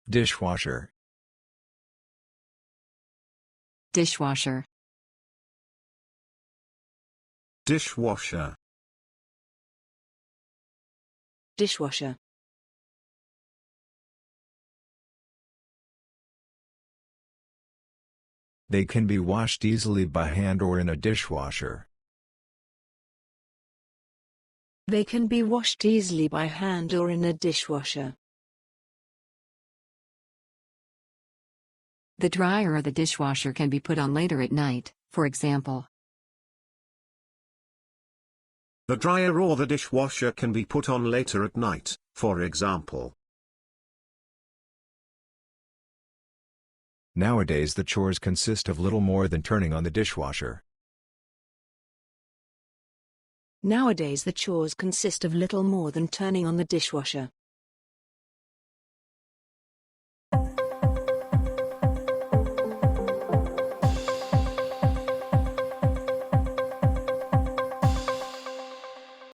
Dishwasher. Dishwasher. Dishwasher. Dishwasher. They can be washed easily by hand or in a dishwasher. They can be washed easily by hand or in a dishwasher. The dryer or the dishwasher can be put on later at night, for example. The dryer or the dishwasher can be put on later at night, for example. Nowadays the chores consist of little more than turning on the dishwasher. Nowadays the chores consist of little more than turning on the dishwasher.